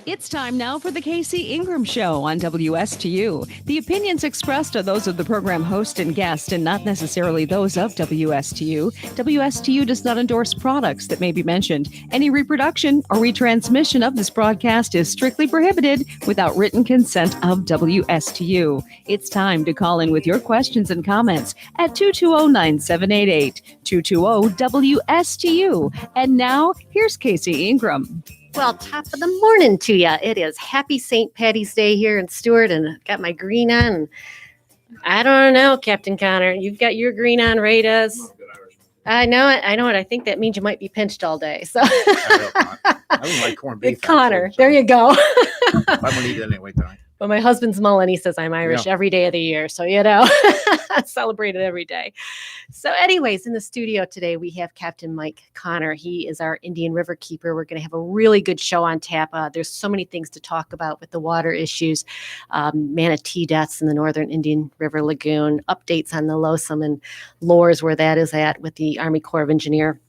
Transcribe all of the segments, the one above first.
It's time now for the Casey Ingram Show on WSTU. The opinions expressed are those of the program host and guest and not necessarily those of WSTU. WSTU does not endorse products that may be mentioned. Any reproduction or retransmission of this broadcast is strictly prohibited without written consent of WSTU. It's time to call in with your questions and comments at 220-9788, 220-WSTU. And now, here's Casey Ingram. Well, top of the morning to you. It is happy St. Patty's Day here in Stewart, and got my green on. And I don't know, Captain Connor. You've got your green on, right? As I know it. I think that means you might be pinched all day. So I don't like corned beef. Connor, there you go. I'm gonna eat it anyway tonight. Well, my husband's Mullen. He says I'm Irish every day of the year. So, celebrate it every day. So anyways, in the studio today, we have Captain Mike Connor. He is our Indian River keeper. We're going to have a really good show on tap. There's so many things to talk about with the water issues, manatee deaths in the Northern Indian River Lagoon, updates on the Losum and Lours, where that is at with the Army Corps of Engineer.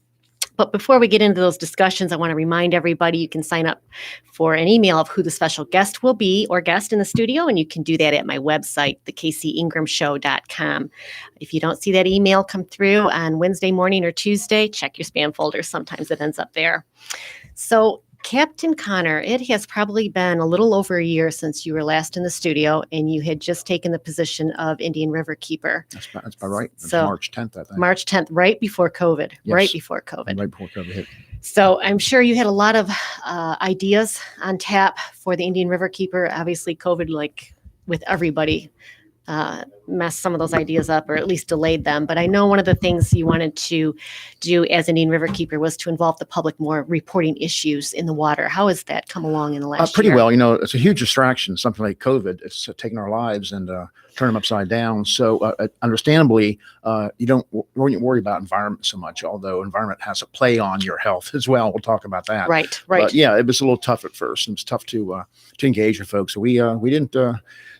But before we get into those discussions, I want to remind everybody you can sign up for an email of who the special guest will be or guest in the studio, and you can do that at my website, thecaseyingramshow.com. If you don't see that email come through on Wednesday morning or Tuesday, check your spam folder. Sometimes it ends up there. So, Captain Connor, it has probably been a little over a year since you were last in the studio, and you had just taken the position of Indian River Keeper. That's about right. So March 10th, I think. March 10th, right before COVID. Yes. Right before COVID. Right before COVID hit. So I'm sure you had a lot of ideas on tap for the Indian River Keeper. Obviously, COVID, like with everybody, messed some of those ideas up, or at least delayed them. But I know one of the things you wanted to do as Indian River Keeper was to involve the public more reporting issues in the water. How has that come along in the last pretty year? well. It's a huge distraction. Something like COVID, it's taken our lives and turned them upside down. So understandably, you wouldn't worry about environment so much, although environment has a play on your health as well. We'll talk about that. Right. But yeah, it was a little tough at first. It was tough to engage with folks. So we didn't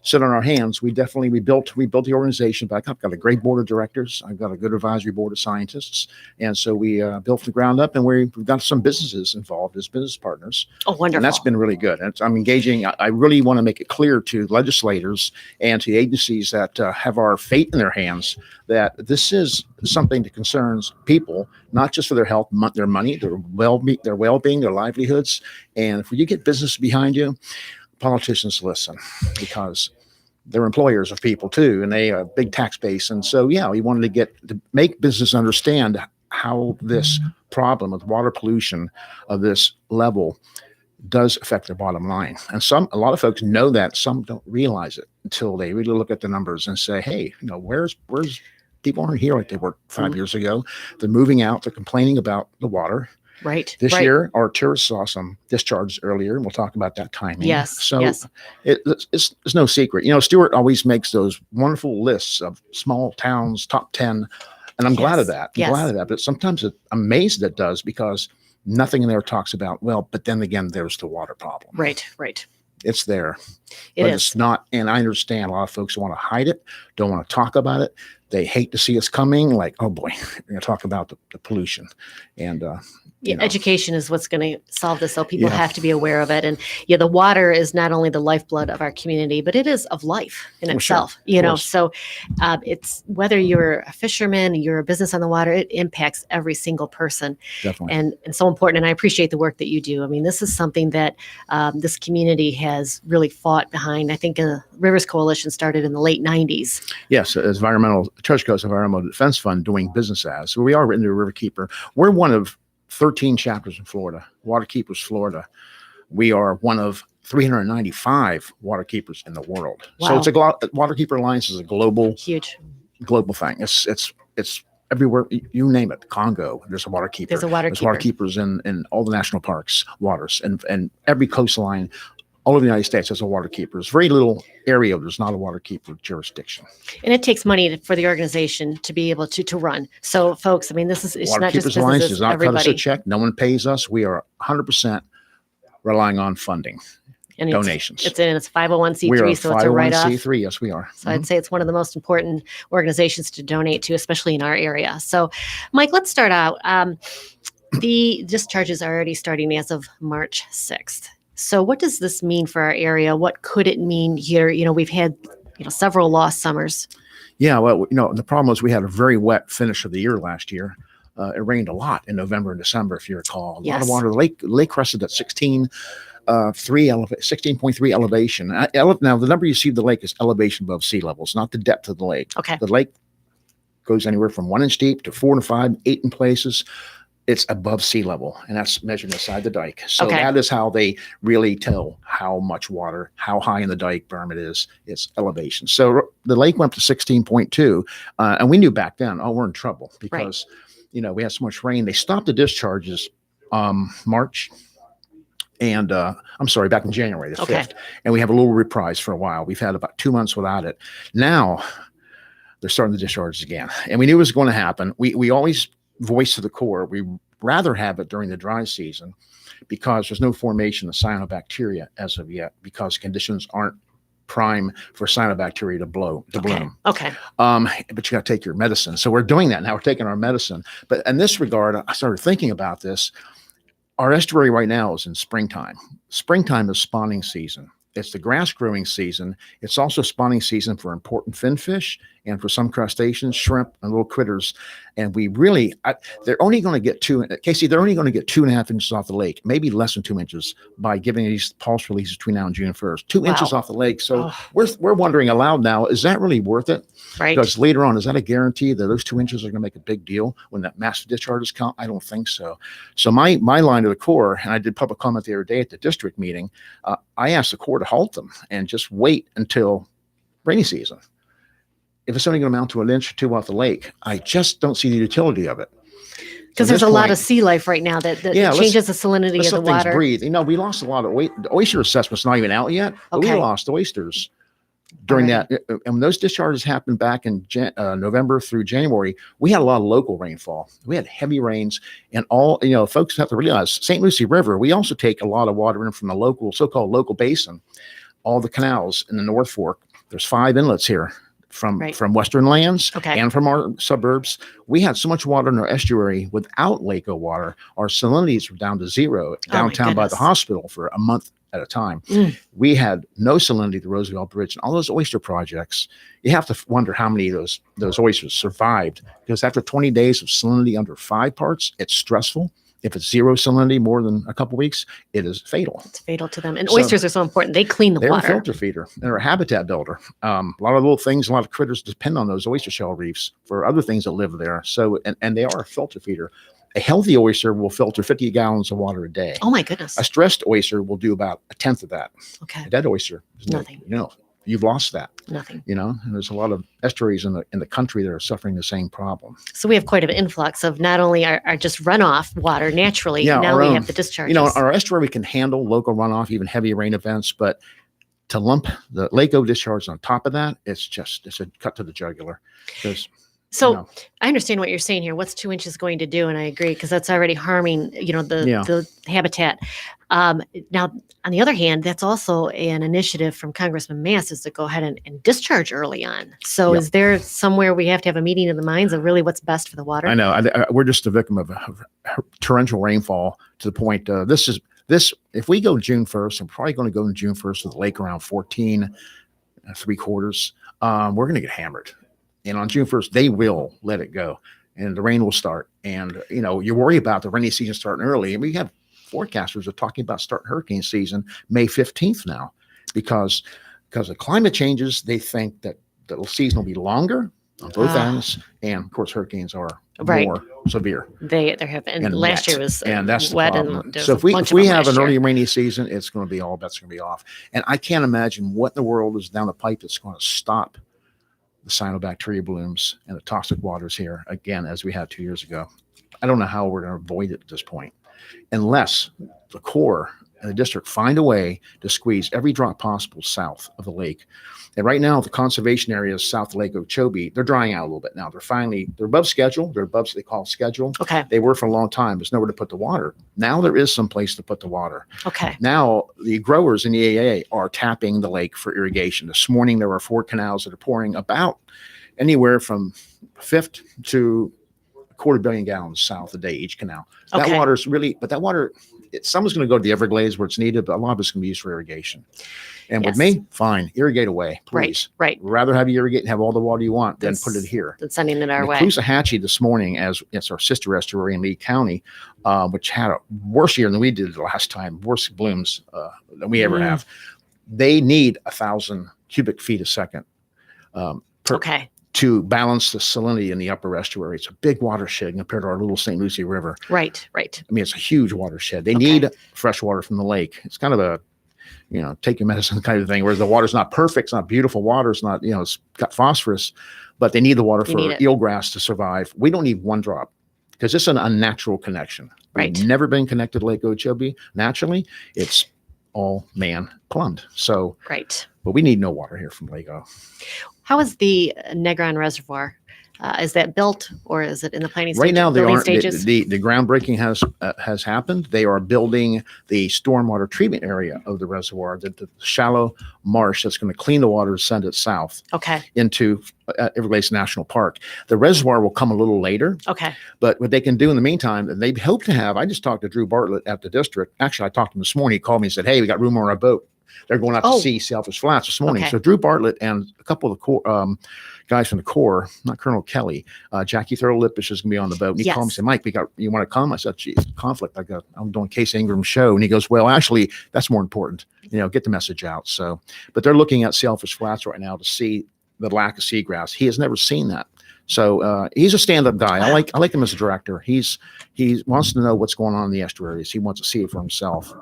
sit on our hands. We built the organization, but I've got a great board of directors. I've got a good advisory board of scientists. And so we built from the ground up, and we've got some businesses involved as business partners. Oh, wonderful. And that's been really good. And I'm engaging. I really want to make it clear to legislators and to the agencies that have our fate in their hands that this is something that concerns people, not just for their health, their money, their well-being, their livelihoods. And if you get business behind you, politicians listen, because they're employers of people too, and they have a big tax base. And so, we wanted to make business understand how this problem of water pollution of this level does affect their bottom line. And a lot of folks know that, some don't realize it until they really look at the numbers and say, hey, where's people aren't here like they were 5 years ago. They're moving out. They're complaining about the water. Right. This year, our tourists saw some discharges earlier, and we'll talk about that timing. Yes. So yes. It's no secret. Stewart always makes those wonderful lists of small towns, top 10, and I'm glad of that. I'm glad of that. But sometimes I'm amazed that it does, because nothing in there talks about, but then again, there's the water problem. Right. It's there. But it's not. And I understand a lot of folks want to hide it, don't want to talk about it. They hate to see us coming, like, oh boy, we're going to talk about the pollution. And education is what's going to solve this. So people have to be aware of it. And the water is not only the lifeblood of our community, but it is of life in itself. Sure. So it's whether you're a fisherman, you're a business on the water, it impacts every single person. Definitely. And so important. And I appreciate the work that you do. I mean, this is something that this community has really fought behind. I think Rivers Coalition started in the late 90s. Yes, as Treasure Coast Environmental Defense Fund doing business as. So we are Indian River Keeper. We're one of 13 chapters in Florida, Water Keepers Florida. We are one of 395 water keepers in the world. Wow. So it's Water Keeper Alliance is a global thing. It's everywhere. You name it. Congo, there's a water keeper. There's water keepers in all the national parks, waters, and every coastline all over the United States has a water keeper. There's very little area there's not a water keeper jurisdiction. And it takes money for the organization to be able to run. So, folks, I mean, it's Water not Keepers just Alliance businesses, does not everybody. cut us a check. No one pays us. We are 100% relying on funding, and donations. It's 501c3, We are so it's a write-off. 501c3. Yes, we are. So I'd say it's one of the most important organizations to donate to, especially in our area. So, Mike, let's start out. The discharges are already starting as of March 6th. So what does this mean for our area? What could it mean here? We've had, several lost summers. Yeah, well, the problem was we had a very wet finish of the year last year. It rained a lot in November and December, if you recall. A lot of water. The lake crested at 16.3 elevation. Now, the number you see of the lake is elevation above sea levels, not the depth of the lake. Okay. The lake goes anywhere from 1 inch deep to 4 to 5, 8 in places. It's above sea level, and that's measured inside the dike. So that is how they really tell how much water, how high in the dike berm it is. It's elevation. So the lake went up to 16.2, and we knew back then, we're in trouble because, we had so much rain. They stopped the discharges March. And back in January the 5th. And we have a little reprise for a while. We've had about 2 months without it. Now they're starting the discharges again. And we knew it was going to happen. We always voice to the Corps, we rather have it during the dry season because there's no formation of cyanobacteria as of yet because conditions aren't prime for cyanobacteria to bloom. Okay. But you got to take your medicine. So we're doing that now. We're taking our medicine. But in this regard, I started thinking about this. Our estuary right now is in springtime. Springtime is spawning season. It's the grass growing season. It's also spawning season for important finfish and for some crustaceans, shrimp, and little critters. And we really, they're only going to get Casey, they're only going to get 2.5 inches off the lake, maybe less than 2 inches by giving these pulse releases between now and June 1st. 2 inches off the lake. So we're wondering aloud now, is that really worth it? Right. Because later on, is that a guarantee that those 2 inches are going to make a big deal when that massive discharges come? I don't think so. So my line to the Corps, and I did public comment the other day at the district meeting, I asked the Corps to halt them and just wait until rainy season. If it's only going to amount to 1 inch or 2 off the lake, I just don't see the utility of it. Because there's a lot of sea life right now that changes the salinity of the water. Breathe. We lost a lot of the oyster assessment's not even out yet, but we lost oysters during that. And when those discharges happened back in November through January, we had a lot of local rainfall. We had heavy rains, and folks have to realize St. Lucie River, we also take a lot of water in from the so-called local basin, all the canals in the North Fork. There's 5 inlets here. From Western lands and from our suburbs. We had so much water in our estuary without Lake water. Our salinities were down to 0 downtown by the hospital for a month at a time. We had no salinity at the Roosevelt Bridge and all those oyster projects. You have to wonder how many of those oysters survived, because after 20 days of salinity under 5 parts, it's stressful. If it's 0 salinity more than a couple of weeks, it is fatal. It's fatal to them. And oysters are so important. They clean the water. They're a filter feeder. They're a habitat builder. A lot of little things, a lot of critters depend on those oyster shell reefs for other things that live there. So, and they are a filter feeder. A healthy oyster will filter 50 gallons of water a day. Oh my goodness. A stressed oyster will do about 1/10 of that. Okay. A dead oyster is nothing. You've lost that. Nothing. And there's a lot of estuaries in the country that are suffering the same problem. So we have quite an influx of not only our just runoff water naturally, now we have the discharges. Our estuary, we can handle local runoff, even heavy rain events, but to lump the Lake discharge on top of that, it's a cut to the jugular. So I understand what you're saying here. What's 2 inches going to do? And I agree, because that's already harming, the habitat. Now, on the other hand, that's also an initiative from Congressman Mass to go ahead and discharge early on. So is there somewhere we have to have a meeting of the minds of really what's best for the water? I know. We're just a victim of torrential rainfall to the point. If we go June 1st, I'm probably going to go to June 1st with the lake around 14 3/4. We're going to get hammered. And on June 1st, they will let it go, and the rain will start. And, you worry about the rainy season starting early. And we have forecasters are talking about starting hurricane season May 15th now, because of climate changes. They think that the season will be longer on both ends. And of course, hurricanes are more severe. There have been. And last year was and that's wet. The problem. And so if we have an early rainy season, it's going to be all bets going to be off. And I can't imagine what in the world is down the pipe that's going to stop the cyanobacteria blooms and the toxic waters here again, as we had 2 years ago. I don't know how we're going to avoid it at this point, unless the Corps and the district find a way to squeeze every drop possible south of the lake. And right now, the conservation areas south of Lake Okeechobee, they're drying out a little bit now. They're above schedule. They're above what they call schedule. Okay. They were for a long time. There's nowhere to put the water. Now there is some place to put the water. Okay. Now the growers in the EAA are tapping the lake for irrigation. This morning, there were 4 canals that are pouring about anywhere from 1/5 to 250 million gallons south a day, each canal. That water's really, but that water someone's going to go to the Everglades where it's needed, but a lot of it's going to be used for irrigation. And with Yes. me, fine, irrigate away, please. Right. Rather have you irrigate and have all the water you want than That's- put it here. Than sending it our And way. Caloosahatchee this morning, as it's our sister estuary in Lee County, which had a worse year than we did the last time, worse blooms than we ever have. They need 1,000 cubic feet a second Okay. to balance the salinity in the upper estuary. It's a big watershed compared to our little St. Lucie River. Right. I mean, it's a huge watershed. They Okay. need fresh water from the lake. It's kind of a, take your medicine kind of thing, where the water's not perfect. It's not beautiful water. It's not, it's got phosphorus, but they need the water for eelgrass to survive. We don't need one drop because it's an unnatural connection. Right. We've never been connected to Lake Okeechobee naturally. It's all man plumbed. So, Right. but we need no water here from Lake O. How is the Negron Reservoir? Is that built or is it in the planning Right now, they building aren't. stages? The groundbreaking has happened. They are building the stormwater treatment area of the reservoir, the shallow marsh that's going to clean the water, send it south Okay. into Everglades National Park. The reservoir will come a little later, Okay. but what they can do in the meantime, and they hope to have. I just talked to Drew Bartlett at the district. Actually, I talked to him this morning. He called me and said, "Hey, we got room on our boat." They're going out to see Sailfish Flats this morning. Okay. So Drew Bartlett and a couple of the Corps, guys from the Corps, not Colonel Kelly, Jackie Thurlow-Lippisch is going to be on the boat. And he called me and said, "Mike, you want to come?" I said, "Geez, conflict. I'm doing Casey Ingram's show." And he goes, "Well, actually, that's more important. Get the message out." So, but they're looking at Sailfish Flats right now to see the lack of seagrass. He has never seen that. So he's a stand-up guy. I like him as a director. He wants to know what's going on in the estuaries. He wants to see it for himself.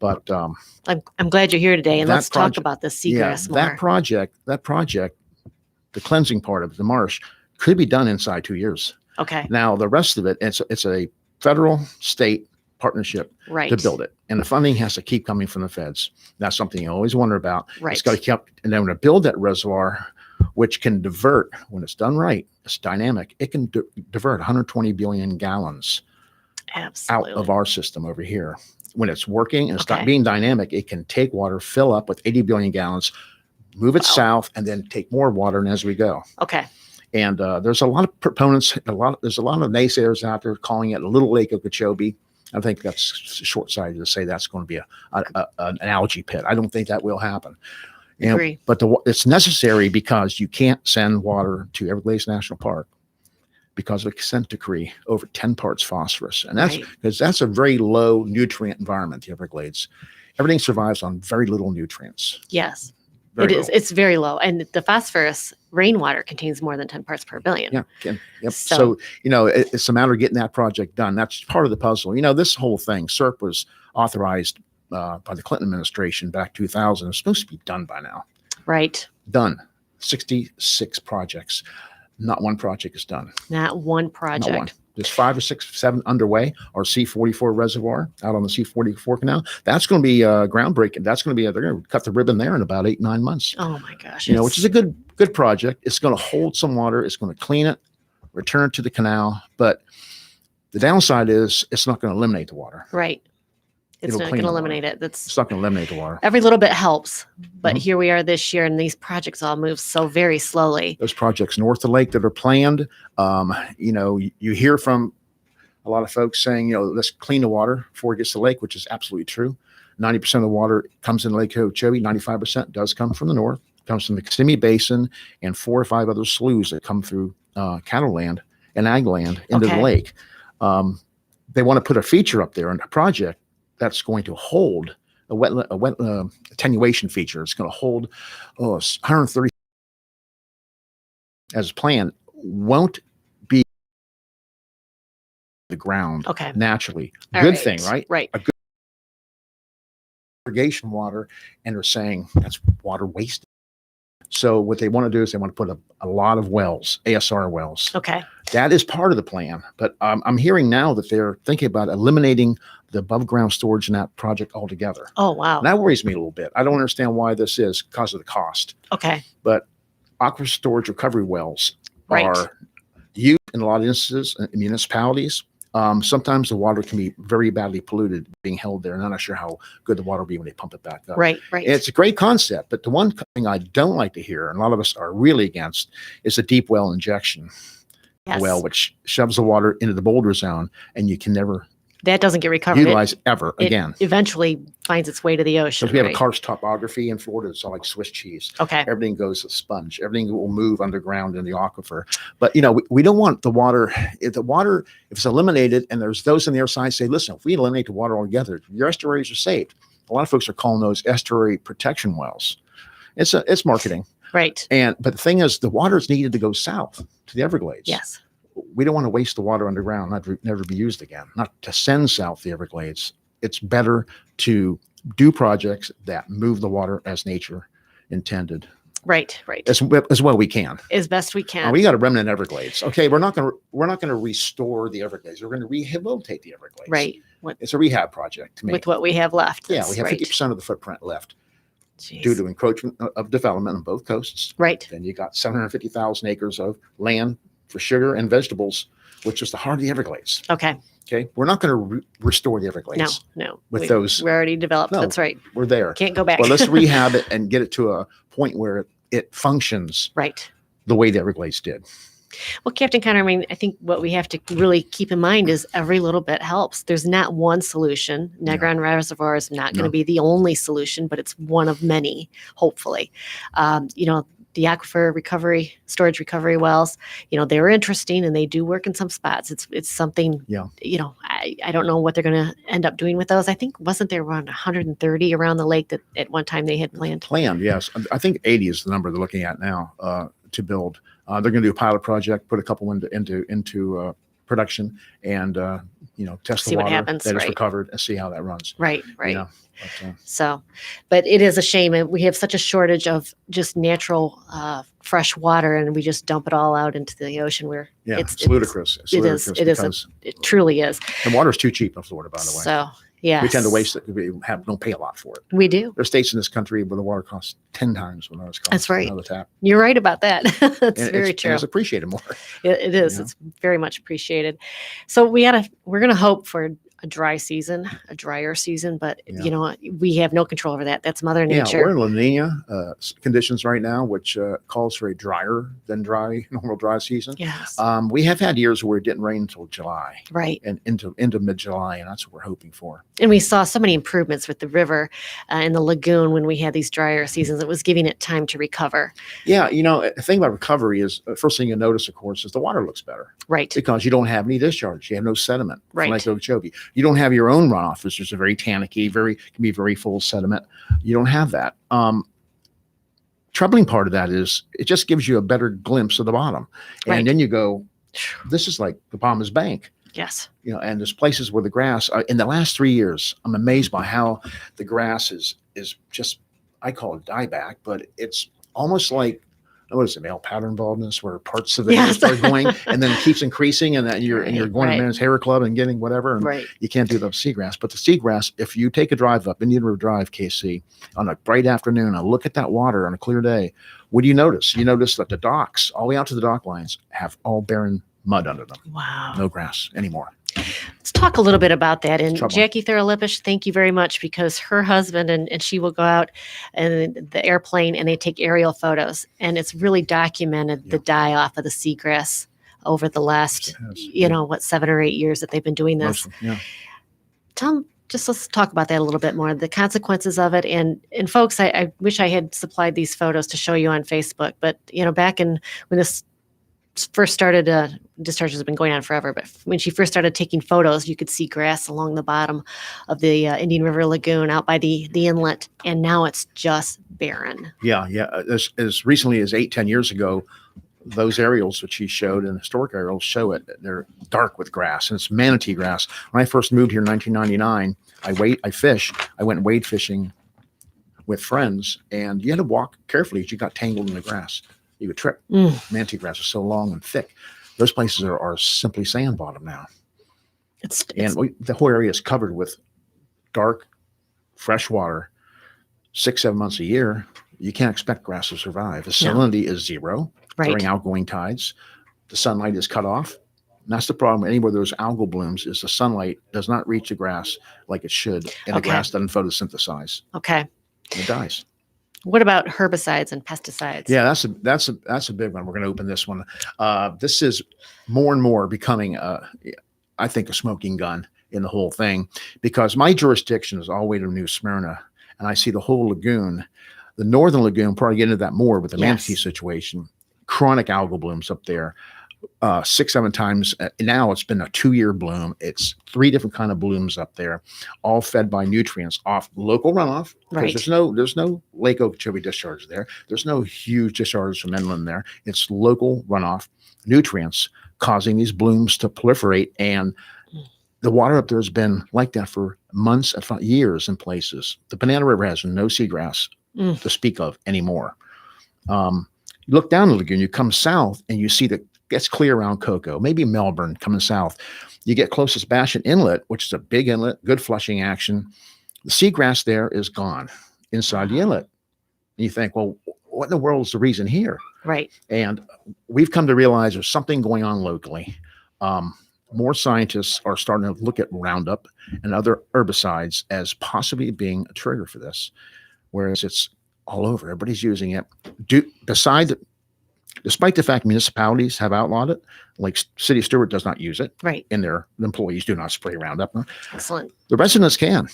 But I'm glad you're here today, and that let's talk about the seagrass more. that project, the cleansing part of the marsh could be done inside 2 years. Okay. Now the rest of it, it's a federal state partnership Right. to build it, and the funding has to keep coming from the feds. That's something you always wonder about. Right. It's got to keep, and then when to build that reservoir, which can divert when it's done right, it's dynamic. It can divert 120 billion gallons Absolutely. out of our system over here. When it's working and it's Okay. being dynamic, it can take water, fill up with 80 billion gallons, move it south, and then take more water. And as we go, Okay. and there's a lot of proponents, there's a lot of naysayers out there calling it a little Lake Okeechobee. I think that's short-sighted to say that's going to be an algae pit. I don't think that will happen. Agree. But it's necessary because you can't send water to Everglades National Park because of a consent decree over 10 parts phosphorus. And that's because that's a very low nutrient environment, the Everglades. Everything survives on very little nutrients. Yes. Very It is. low. It's very low. And the phosphorus rainwater contains more than 10 parts per billion. Yeah. Yep. So- So, it's a matter of getting that project done. That's part of the puzzle. This whole thing, SERP was authorized by the Clinton administration back 2000. It's supposed to be done by now. Right. Done. 66 projects. Not one project is done. Not one project. Not one. There's 5 or 6, 7 underway. Our C-44 reservoir out on the C-44 canal. That's going to be groundbreaking. That's going to be, they're going to cut the ribbon there in about 8-9 months. Oh my gosh. Which is a good project. It's going to hold some water. It's going to clean it, return it to the canal. But the downside is it's not going to eliminate the water. Right. It's It'll not clean going to the water. eliminate it. It's not going to eliminate the water. Every little bit helps. But Mhm. here we are this year, and these projects all move so very slowly. Those projects north of the lake that are planned, you hear from a lot of folks saying, let's clean the water before it gets to the lake, which is absolutely true. 90% of the water comes in Lake Okeechobee. 95% does come from the north, comes from the Kissimmee Basin and 4 or 5 other sloughs that come through cattle land and ag land into the Okay. lake. They want to put a feature up there in a project that's going to hold a wet attenuation feature. It's going to hold 130 as planned. Won't be the ground Okay. naturally. All Good thing, right? Right. Irrigation water, and they're saying that's water wasted. So what they want to do is they want to put a lot of wells, ASR wells. Okay. That is part of the plan. But I'm hearing now that they're thinking about eliminating the above ground storage in that project altogether. Oh, wow. And that worries me a little bit. I don't understand why this is because of the cost. Okay. But aquifer storage recovery wells Right. are used in a lot of instances in municipalities. Sometimes the water can be very badly polluted being held there, and I'm not sure how good the water will be when they pump it back up. Right. Right. It's a great concept, but the one thing I don't like to hear, and a lot of us are really against, is the deep well injection Yes. well, which shoves the water into the boulder zone, and you can never that doesn't get recovered. utilized ever again. It eventually finds its way to the ocean. Because we have right? a karst topography in Florida, it's all like Swiss cheese. Okay. Everything goes a sponge. Everything will move underground in the aquifer. But we don't want the water. If it's eliminated, and there's those on the other side say, listen, if we eliminate the water altogether, your estuaries are saved. A lot of folks are calling those estuary protection wells. It's marketing. Right. But the thing is, the water is needed to go south to the Everglades. Yes. We don't want to waste the water underground, never be used again, not to send south the Everglades. It's better to do projects that move the water as nature intended. Right. As well we can. As best we can. We got a remnant Everglades. Okay, we're not going to restore the Everglades. We're going to rehabilitate the Everglades. Right. It's a rehab project to me. With what we have left. Yeah, we have 50% of the footprint left. Due to encroachment of development on both coasts. Right. Then you got 750,000 acres of land for sugar and vegetables, which is the heart of the Everglades. Okay. We're not going to restore the Everglades. No. We're already developed. No, That's right. We're there. Can't go back. Well, let's rehab it and get it to a point where it functions right. the way the Everglades did. Well, Captain Connor, I think what we have to really keep in mind is every little bit helps. There's not one solution. Negron Reservoir is not going to be the only solution, but it's one of many, hopefully. The aquifer storage recovery wells, they're interesting and they do work in some spots. It's something, I don't know what they're going to end up doing with those. I think, wasn't there around 130 around the lake that at one time they had planned? Yes. I think 80 is the number they're looking at now to build. They're going to do a pilot project, put a couple into production, and test see the what water happens, that is right. recovered and see how that runs. Right. But, but it is a shame, and we have such a shortage of just natural fresh water, and we just dump it all out into the ocean. Where it's ludicrous. It truly is. And water is too cheap in Florida, by the way. So. Yeah, we tend to waste it. We don't pay a lot for it. We do. There's states in this country where the water costs 10 times what ours costs. That's right. The tap. You're right about that. That's very true. It's appreciated more. It is. It's very much appreciated. So we're going to hope for a drier season, but we have no control over that. That's Mother Nature. Yeah, we're in La Nina conditions right now, which calls for a drier than normal dry season. Yes. We have had years where it didn't rain until July. Right. And into mid-July, and that's what we're hoping for. And we saw so many improvements with the river and the lagoon when we had these drier seasons. It was giving it time to recover. Yeah, the thing about recovery is, first thing you notice, of course, is the water looks better. Right. Because you don't have any discharge. You have no sediment. Right. Like Okeechobee. You don't have your own runoff, which is a very tannicky, can be very full sediment. You don't have that. Troubling part of that is it just gives you a better glimpse of the bottom. And then you go, this is like the Bahamas Bank. Yes. And there's places where the grass, in the last 3 years, I'm amazed by how the grass is just, I call it dieback, but it's almost like, what is it, male pattern baldness, where parts of the hair start going and then it keeps increasing, and then you're going to Men's Hair Club and getting whatever, and you can't do the seagrass. But the seagrass, if you take a drive up Indian River Drive, KC, on a bright afternoon and look at that water on a clear day, what do you notice? You notice that the docks, all the way out to the dock lines, have all barren mud under them. Wow. No grass anymore. Let's talk a little bit about that. And Jackie Thurlipish, thank you very much, because her husband and she will go out in the airplane and they take aerial photos, and it's really documented the die off of the seagrass over the last, 7 or 8 years that they've been doing this. Let's talk about that a little bit more, the consequences of it. And folks, I wish I had supplied these photos to show you on Facebook, but back when this first started, discharges have been going on forever, but when she first started taking photos, you could see grass along the bottom of the Indian River Lagoon out by the inlet, and now it's just barren. Yeah. As recently as 8-10 years ago, those aerials which he showed, and historic aerials show it, they're dark with grass, and it's manatee grass. When I first moved here in 1999, I went wade fishing with friends, and you had to walk carefully as you got tangled in the grass. You would trip. Manatee grass is so long and thick. Those places are simply sand bottom now. The whole area is covered with dark, fresh water, 6-7 months a year. You can't expect grass to survive. The salinity is zero during outgoing tides. The sunlight is cut off. And that's the problem anywhere there's algal blooms, is the sunlight does not reach the grass like it should, and the grass doesn't photosynthesize. Okay. It dies. What about herbicides and pesticides? Yeah, that's a big one. We're going to open this one. This is more and more becoming, I think, a smoking gun. in the whole thing, because my jurisdiction is all the way to New Smyrna, and I see the whole lagoon. The northern lagoon, probably get into that more with the manatee situation. Chronic algal blooms up there, 6-7 times. Now it's been a 2-year bloom. It's 3 different kind of blooms up there, all fed by nutrients off local runoff. Right. There's no Lake Okeechobee discharge there. There's no huge discharge from inland there. It's local runoff nutrients causing these blooms to proliferate, and the water up there has been like that for months, if not years in places. The Banana River has no seagrass to speak of anymore. You look down the lagoon, you come south, and you see that gets clear around Cocoa, maybe Melbourne coming south. You get close to Sebastian Inlet, which is a big inlet, good flushing action. The seagrass there is gone inside the inlet. And you think, well, what in the world is the reason here? Right. And we've come to realize there's something going on locally. More scientists are starting to look at Roundup and other herbicides as possibly being a trigger for this, whereas it's all over. Everybody's using it. Despite the fact municipalities have outlawed it, like City of Stewart does not use it. Right. And their employees do not spray Roundup. Excellent. The residents can.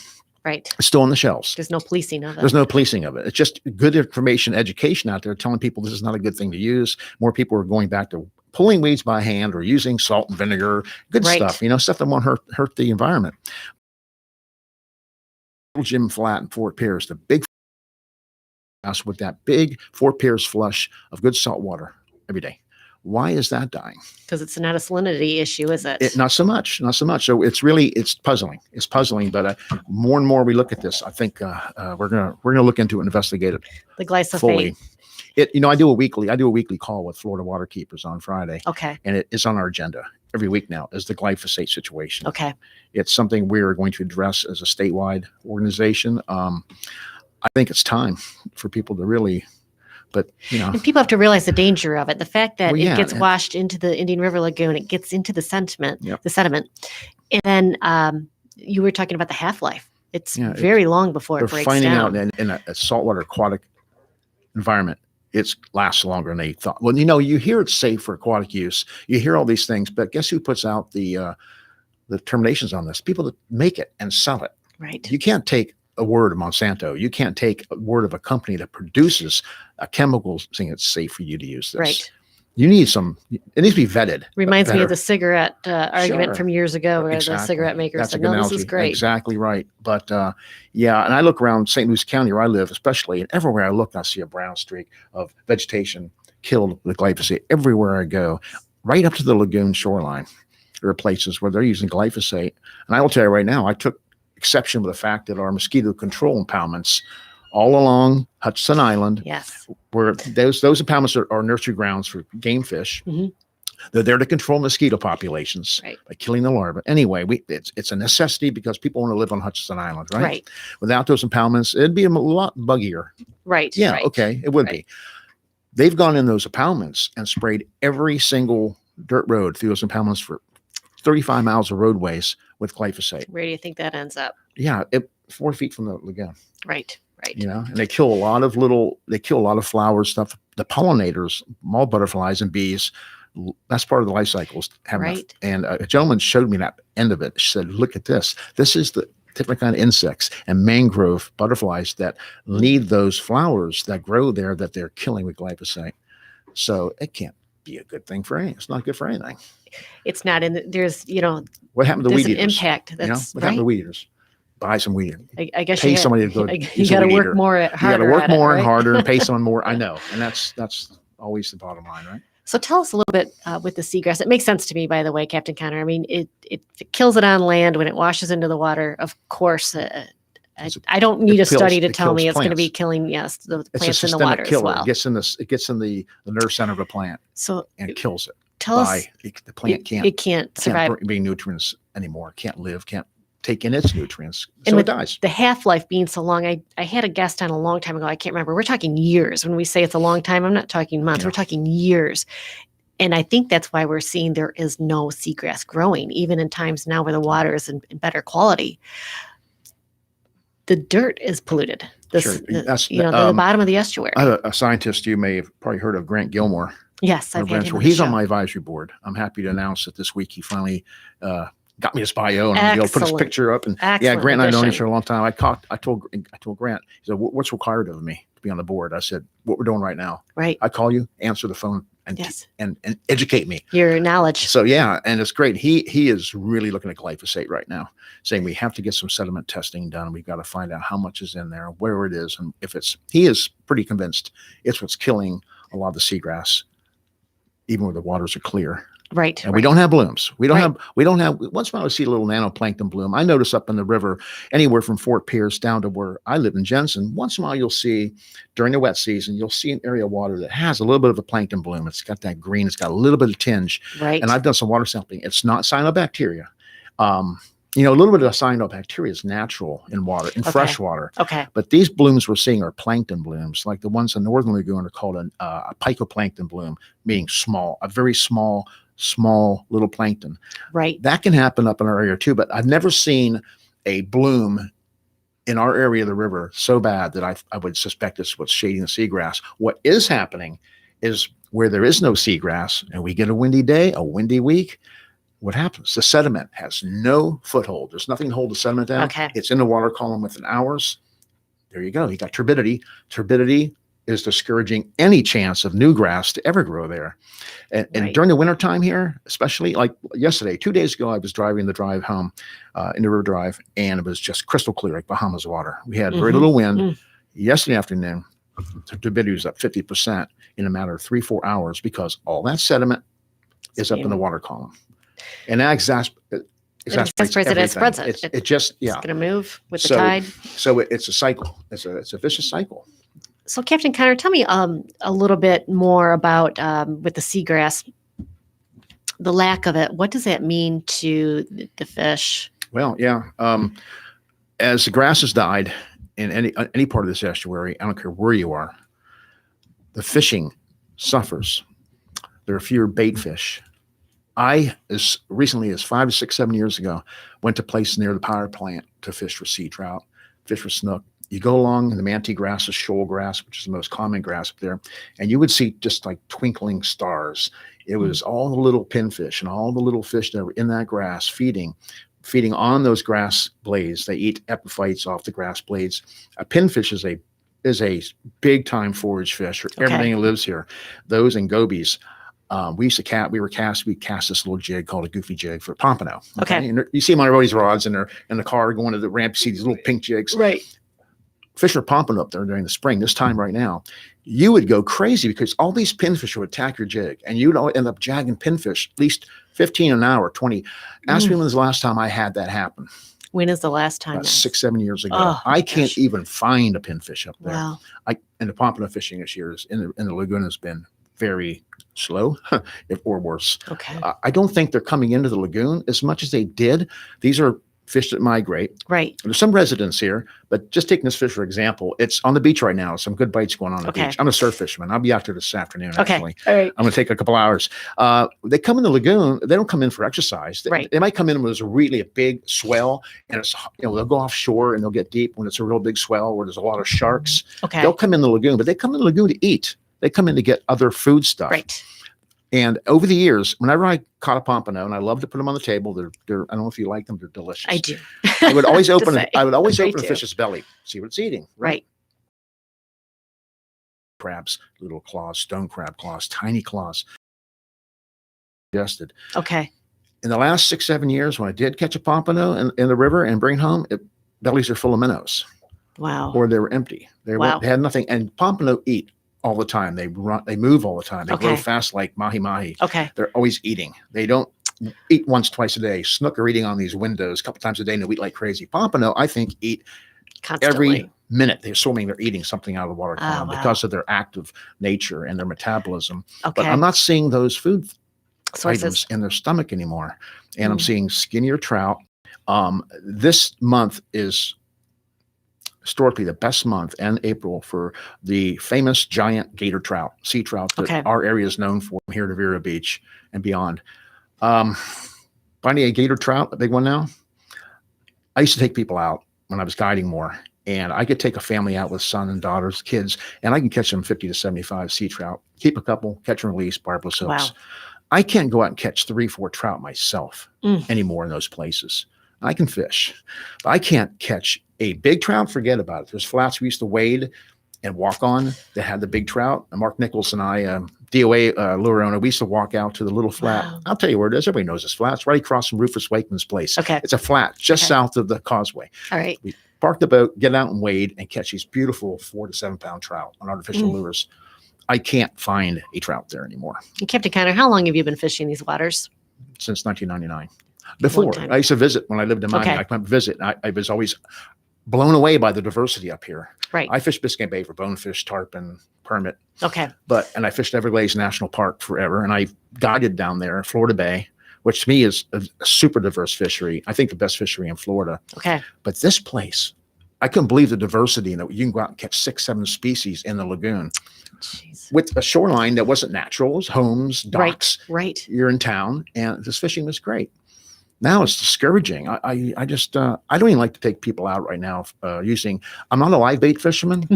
Right. It's still on the shelves. There's no policing of it. There's no policing of it. It's just good information, education out there telling people this is not a good thing to use. More people are going back to pulling weeds by hand or using salt and vinegar, good stuff, stuff that won't hurt the environment. Jim Flat in Fort Pierce, the big house with that big Fort Pierce flush of good salt water every day. Why is that dying? Because it's not a salinity issue, is it? Not so much. So it's puzzling. It's puzzling, but more and more we look at this, I think we're gonna look into it and investigate it. The glyphosate. Fully. I do a weekly call with Florida water keepers on Friday. Okay. And it is on our agenda every week now, is the glyphosate situation. Okay. It's something we're going to address as a statewide organization. I think it's time for people to really, and people have to realize the danger of it. The fact that Well, it gets washed into the Indian River Lagoon, it gets into the sediment, Yep. and then you were talking about the half-life. It's very long before it they're breaks finding down. out in a saltwater aquatic environment, it lasts longer than they thought. Well, you hear it's safe for aquatic use. You hear all these things, but guess who puts out the determinations on this? People that make it and sell it. Right. You can't take a word of Monsanto. You can't take a word of a company that produces a chemical saying it's safe for you to use this. Right. You need it needs to be vetted. Reminds me of the cigarette argument from years ago where the Exactly. cigarette makers That's said, a good no, this analogy. is great. Exactly right. But and I look around St. Louis County where I live, especially, and everywhere I look, I see a brown streak of vegetation killed with glyphosate. Everywhere I go, right up to the lagoon shoreline, there are places where they're using glyphosate. And I will tell you right now, I took exception with the fact that our mosquito control impoundments all along Hudson Island, Yes. where those impoundments are nursery grounds for game fish. Mhm. They're there to control mosquito populations by killing the larvae. Anyway, it's a necessity because people want to live on Hudson Island, right? Right. Without those impoundments, it'd be a lot buggier. Right. Yeah, right. okay, it would be. They've gone in those impoundments and sprayed every single dirt road through those impoundments for 35 miles of roadways with glyphosate. Where do you think that ends up? Yeah, 4 feet from the lagoon. Right. Right. And they kill a lot of flowers, stuff. The pollinators, mall butterflies and bees, that's part of the life cycles. Right. And a gentleman showed me that end of it. She said, look at this. This is the different kind of insects and mangrove butterflies that need those flowers that grow there that they're killing with glyphosate. So it can't be a good thing for anything. It's not good for anything. It's not there's, What happened to there's weed an eaters? impact. That's What happened to weed eaters? Buy some weed eater. I guess Pay somebody to go. You got to work more harder. You got to work more and right? harder and pay someone more. I know. And that's always the bottom line, right? So tell us a little bit with the seagrass. It makes sense to me, by the way, Captain Connor. I mean, it kills it on land when it washes into the water. Of course, I don't need a study to tell me it's going to be killing the plants in the water as well. It gets in the nerve center of a plant and it kills it. Tell us the plant can't survive. Can't bring nutrients anymore. Can't live. Can't take in its nutrients. And So with it dies. the half-life being so long, I had a guest on a long time ago. I can't remember. We're talking years. When we say it's a long time, I'm not talking months. Yeah. We're talking years. And I think that's why we're seeing there is no seagrass growing, even in times now where the water is in better quality. The dirt is polluted. The bottom of the estuary. I have a scientist you may have probably heard of, Grant Gilmore. Yes, I've had him on the He's show. on my advisory board. I'm happy to announce that this week he finally got me his bio and put his picture up. And Excellent Grant and I have known addition. each other a long time. I told Grant, he said, "What's required of me to be on the board?" I said, "What we're doing right now. Right. I call you, answer the phone, and Yes. and educate me." Your knowledge. So and it's great. He is really looking at glyphosate right now, saying we have to get some sediment testing done. We've got to find out how much is in there, where it is, and if it's. He is pretty convinced it's what's killing a lot of the seagrass, even where the waters are clear. Right. And we don't have blooms. We don't have. Once in a while, I see a little nanoplankton bloom. I notice up in the river, anywhere from Fort Pierce down to where I live in Jensen. Once in a while, you'll see during the wet season, you'll see an area of water that has a little bit of a plankton bloom. It's got that green. It's got a little bit of tinge. Right. And I've done some water sampling. It's not cyanobacteria. A little bit of cyanobacteria is natural in water, in fresh water. Okay. But these blooms we're seeing are plankton blooms, like the ones in Northern Lagoon are called a phycoplankton bloom, meaning small, a very small little plankton. Right. That can happen up in our area too, but I've never seen a bloom in our area of the river so bad that I would suspect it's what's shading the seagrass. What is happening is where there is no seagrass and we get a windy day, a windy week, what happens? The sediment has no foothold. There's nothing to hold the sediment down. Okay. It's in the water column within hours. There you go. You got turbidity. Turbidity is discouraging any chance of new grass to ever grow there. And during the wintertime here, especially like yesterday, 2 days ago, I was driving the drive home in the river drive, and it was just crystal clear, like Bahamas water. We had very little wind. Yesterday afternoon, the turbidity was up 50% in a matter of 3-4 hours because all that sediment is up in the water column. And that exacerbates it. It spreads it. It's going to move with the tide. So it's a cycle. It's a vicious cycle. So, Captain Connor, tell me a little bit more about with the seagrass, the lack of it. What does that mean to the fish? Well, as the grass has died in any part of this estuary, I don't care where you are, the fishing suffers. There are fewer bait fish. I, as recently as 5 to 6, 7 years ago, went to places near the power plant to fish for sea trout, fish for snook. You go along in the manatee grass, the shoal grass, which is the most common grass up there, and you would see just like twinkling stars. It was all the little pinfish and all the little fish that were in that grass feeding on those grass blades. They eat epiphytes off the grass blades. A pinfish is a big time forage fish for everything that lives here. Those and gobies. We cast this little jig called a goofy jig for pompano. Okay. And you see them on everybody's rods, and they're in the car going to the ramp. You see these little pink jigs. Right. Fish are pompano up there during the spring. This time right now, you would go crazy because all these pinfish would attack your jig, and you'd end up jagging pinfish at least 15 an hour, 20. Ask me when's the last time I had that happen. When is the last time? About 6-7 years ago. Oh, I can't even find a pinfish up there. Wow. And the pompano fishing this year in the lagoon has been very slow, or worse. Okay. I don't think they're coming into the lagoon as much as they did. These are fish that migrate. Right. There's some residents here, but just taking this fish for example, it's on the beach right now. Some good bites going on the beach. I'm a surf fisherman. I'll be out there this afternoon. Actually. All right. I'm going to take a couple hours. They come in the lagoon. They don't come in for exercise. They might come in when there's really a big swell, and it's they'll go offshore and they'll get deep when it's a real big swell where there's a lot of sharks. Okay. They'll come in the lagoon, but they come in the lagoon to eat. They come in to get other food stuff. Right. And over the years, whenever I caught a pompano, and I love to put them on the table, they're I don't know if you like them, they're delicious. I do. I would always open I a do. fish's belly, see what it's eating. Right. Crabs, little claws, stone crab claws, tiny claws. Digested. Okay. In the last 6-7 years, when I did catch a pompano in the river and bring it home, bellies are full of minnows. Wow. Or they were empty. They had nothing. And pompano eat all the time. They run, they move all the time. They grow fast like mahi-mahi. Okay. They're always eating. They don't eat once, twice a day. Snook are eating on these windows a couple times a day, and they eat like crazy. Pompano, I think, eat constantly. Every minute they're swimming, they're eating something out of the water column because of their active nature and their metabolism. Okay. But I'm not seeing those food sources items in their stomach anymore. And I'm seeing skinnier trout. This month is historically the best month, and April, for the famous giant gator trout, sea trout that our area is known for here to Vero Beach and beyond. Finding a gator trout, a big one now. I used to take people out when I was guiding more, and I could take a family out with son and daughters, kids, and I can catch them 50 to 75 sea trout. Keep a couple, catch and release, barbless hooks. I can't go out and catch 3-4 trout myself anymore in those places. I can fish, but I can't catch a big trout. Forget about it. There's flats we used to wade and walk on that had the big trout. And Mark Nichols and I, DOA lure owner, we used to walk out to the little flat. Wow. I'll tell you where it is. Everybody knows this flat. It's right across from Rufus Wakeman's place. Okay. It's a flat just south of the causeway. All right. We park the boat, get out and wade, and catch these beautiful 4 to 7 pound trout on artificial lures. I can't find a trout there anymore. And Captain Connor, how long have you been fishing these waters? Since 1999. Before, I used to visit when I lived in Miami. I come visit. I was always blown away by the diversity up here. Right. I fished Biscayne Bay for bonefish, tarpon, permit. Okay. And I fished Everglades National Park forever. And I guided down there, Florida Bay, which to me is a super diverse fishery. I think the best fishery in Florida. Okay. But this place, I couldn't believe the diversity in that you can go out and catch 6, 7 species in the lagoon. Jeez. With a shoreline that wasn't natural. It was homes, docks. Right. You're in town, and this fishing was great. Now it's discouraging. I just I don't even like to take people out right now using. I'm not a live bait fisherman.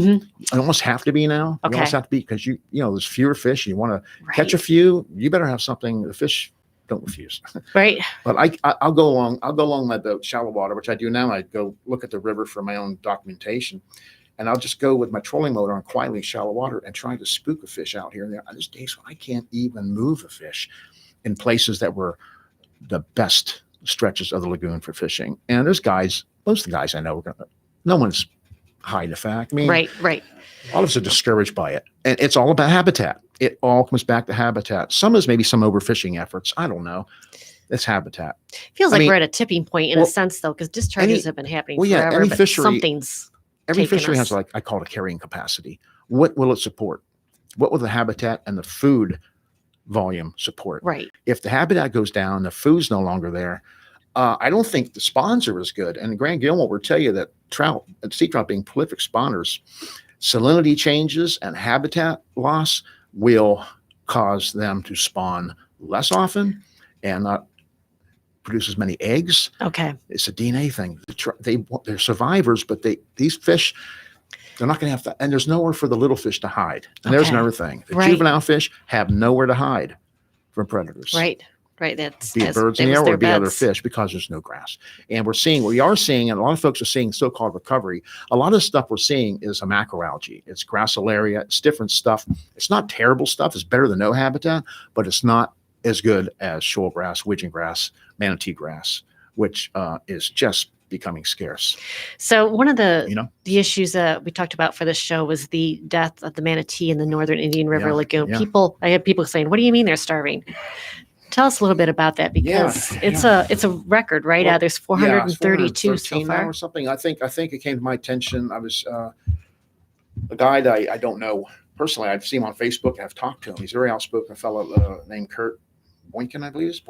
I almost have to be now. Okay. You almost have to be because you know there's fewer fish. You want to catch a few. You better have something. The fish don't refuse. Right. But I'll go along my boat, shallow water, which I do now. I go look at the river for my own documentation, and I'll just go with my trolling motor on quietly shallow water and try to spook a fish out here and there. There's days when I can't even move a fish in places that were the best stretches of the lagoon for fishing. And there's guys, most of the guys I know, no one's hiding the fact. I mean, Right. all of us are discouraged by it. And it's all about habitat. It all comes back to habitat. Some is maybe some overfishing efforts. I don't know. It's habitat. Feels like we're at a tipping point in a sense, though, because discharges have been happening forever. Every but fishery, something's every taken fishery us. has, like I call it, a carrying capacity. What will it support? What will the habitat and the food volume support? Right. If the habitat goes down, the food's no longer there. I don't think the spawns are as good. And Grant Gilmore will tell you that sea trout being prolific spawners, salinity changes and habitat loss will cause them to spawn less often and not produce as many eggs. Okay. It's a DNA thing. They're survivors, but these fish, they're not going to have to, and there's nowhere for the little fish to hide. And there's another thing. The juvenile fish have nowhere to hide from predators. Right. That's be it birds in the air or be other fish because there's no grass. And we are seeing, and a lot of folks are seeing so-called recovery. A lot of the stuff we're seeing is a macroalgae. It's grassolaria. It's different stuff. It's not terrible stuff. It's better than no habitat, but it's not as good as shoal grass, widgeon grass, manatee grass, which is just becoming scarce. So one of the issues that we talked about for this show was the death of the manatee in the northern Indian River Lagoon. Yeah. I had people saying, "What do you mean they're starving?" Tell us a little bit about that because it's a record, right? Well, There's 432 so far or something. I think it came to my attention. I was a guy that I don't know personally. I've seen him on Facebook. I've talked to him. He's a very outspoken fellow named Kurt Boykin, I believe,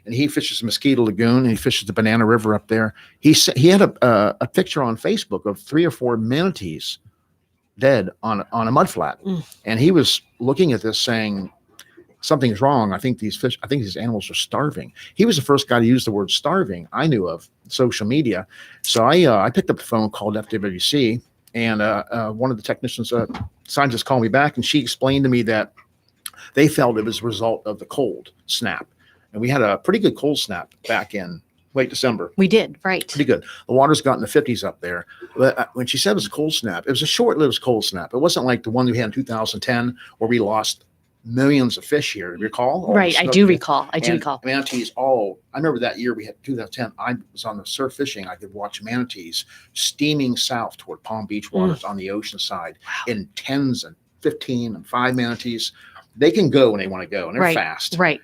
and he fishes the Mosquito Lagoon and he fishes the Banana River up there. He had a picture on Facebook of 3 or 4 manatees dead on a mud flat, and he was looking at this saying, something's wrong. I think these animals are starving. He was the first guy to use the word starving I knew of social media. So I picked up the phone, called FWC, and one of the technicians, scientists, called me back, and she explained to me that they felt it was a result of the cold snap. And we had a pretty good cold snap back in late December. We did, right. Pretty good. The water's got in the 50s up there. But when she said it was a cold snap, it was a short-lived cold snap. It wasn't like the one we had in 2010 where we lost millions of fish here. Do you recall? Right. I do recall. Manatees I remember that year we had 2010. I was on the surf fishing. I could watch manatees steaming south toward Palm Beach waters on the ocean side in 10s and 15 and 5 manatees. They can go when they want to go and they're fast. Right.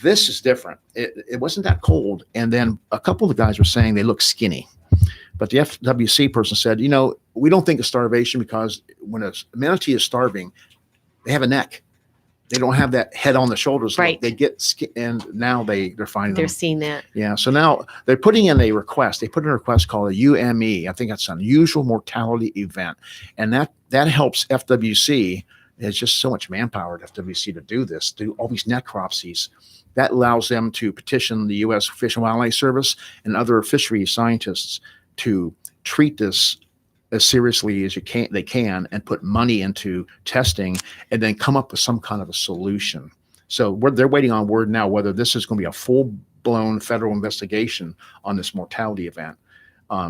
This is different. It wasn't that cold. And then a couple of the guys were saying they look skinny. But the FWC person said, we don't think of starvation because when a manatee is starving, they have a neck. They don't have that head on the shoulders. Right. They get and now they're finding they're seeing that. Yeah. So now they're putting in a request. They put in a request called a UME. I think that's an unusual mortality event. And that helps FWC. There's just so much manpower at FWC to do this, do all these necropsies. That allows them to petition the U.S. Fish and Wildlife Service and other fishery scientists to treat this as seriously as they can and put money into testing and then come up with some kind of a solution So they're waiting on word now whether this is going to be a full-blown federal investigation on this mortality event.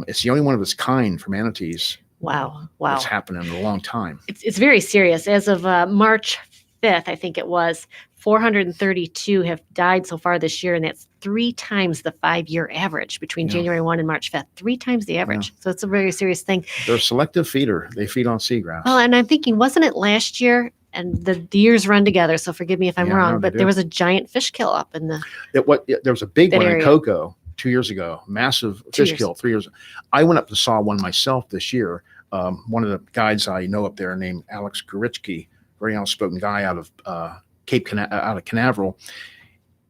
It's the only one of its kind for manatees Wow. that's happened in a long time. It's very serious. As of March 5th, I think it was, 432 have died so far this year, and that's 3 times the 5-year average between January 1 and March 5th. 3 times the average. So it's a very serious thing. They're a selective feeder. They feed on seagrass. Well, and I'm thinking, wasn't it last year? And the years run together, so forgive me if I'm wrong, but there was a giant fish kill up in the there was a big one area. in Cocoa 2 years ago, massive fish kill 3 years. I went up and saw one myself this year. One of the guides I know up there named Alex Gorichki, very outspoken guy out of out of Canaveral.